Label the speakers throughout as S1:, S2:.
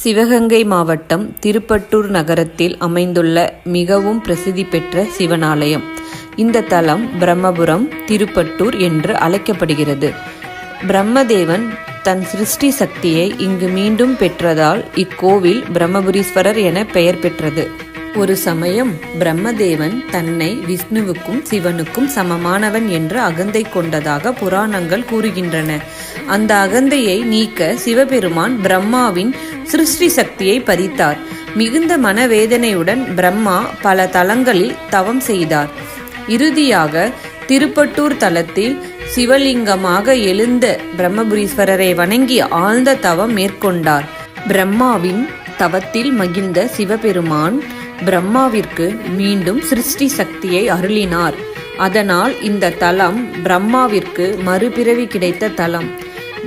S1: சிவகங்கை மாவட்டம் திருப்பட்டூர் நகரத்தில் அமைந்துள்ள மிகவும் பிரசித்தி பெற்ற சிவனாலயம். இந்த தலம் பிரம்மபுரம் திருப்பட்டூர் என்று அழைக்கப்படுகிறது. பிரம்மதேவன் தன் சிருஷ்டி சக்தியை இங்கு மீண்டும் பெற்றதால் இக்கோவில் பிரம்மபுரீஸ்வரர் என பெயர் பெற்றது. ஒரு சமயம் பிரம்மதேவன் தன்னை விஷ்ணுவுக்கும் சிவனுக்கும் சமமானவன் என்று அகந்தை கொண்டதாக புராணங்கள் கூறுகின்றன. அந்த அகந்தையை நீக்க சிவபெருமான் பிரம்மாவின் சிருஷ்டி சக்தியை பறித்தார். மிகுந்த மனவேதனையுடன் பிரம்மா பல தலங்களில் தவம் செய்தார். இறுதியாக திருப்பட்டூர் தலத்தில் சிவலிங்கமாக எழுந்த பிரம்மபுரீஸ்வரரை வணங்கி ஆழ்ந்த தவம் மேற்கொண்டார். பிரம்மாவின் தவத்தில் மகிழ்ந்த சிவபெருமான் பிரம்மாவிற்கு மீண்டும் சிருஷ்டி சக்தியை அருளினார். அதனால் இந்த தலம் பிரம்மாவிற்கு மறுபிறவி கிடைத்த தலம்,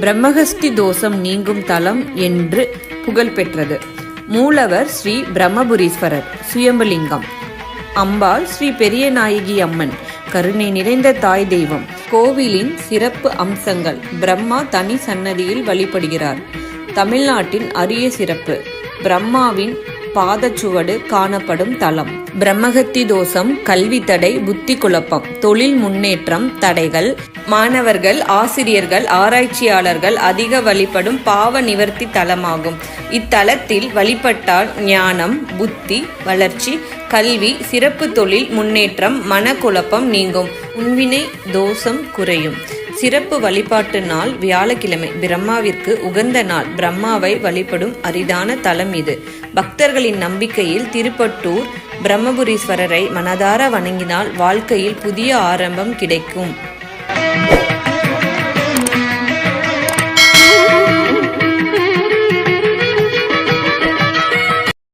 S1: பிரம்மஹஸ்தி தோஷம் நீங்கும் தலம் என்று புகழ் பெற்றது. மூலவர் ஸ்ரீ பிரம்மபுரீஸ்வரர் சுயம்புலிங்கம். அம்பாள் ஸ்ரீ பெரியநாயகி அம்மன், கருணை நிறைந்த தாய் தெய்வம். கோவிலின் சிறப்பு அம்சங்கள்: பிரம்மா தனி சன்னதியில் வழிபடுகிறார். தமிழ்நாட்டின் அரிய சிறப்பு: பிரம்மாவின் பாதச்சுவடு காணப்படும் தலம். பிரம்மஹத்தி தோஷம், கல்வி தடை, புத்தி குழப்பம், தொழில் முன்னேற்றம் தடைகள், மாணவர்கள், ஆசிரியர்கள், ஆராய்ச்சியாளர்கள் அதிக வழிபடும் பாவ நிவர்த்தி தலமாகும். இத்தலத்தில் வழிபட்டால் ஞானம், புத்தி வளர்ச்சி, கல்வி, சிறப்பு தொழில் முன்னேற்றம், மனக்குழப்பம் நீங்கும், முன்வினை தோஷம் குறையும். சிறப்பு வழிபாட்டு நாள் வியாழக்கிழமை, பிரம்மாவிற்கு உகந்த நாள். பிரம்மாவை வழிபடும் அரிதான தலம் இது. பக்தர்களின் நம்பிக்கையில் திருப்பட்டூர் பிரம்மபுரீஸ்வரரை மனதார வணங்கினால் வாழ்க்கையில் புதிய ஆரம்பம் கிடைக்கும்.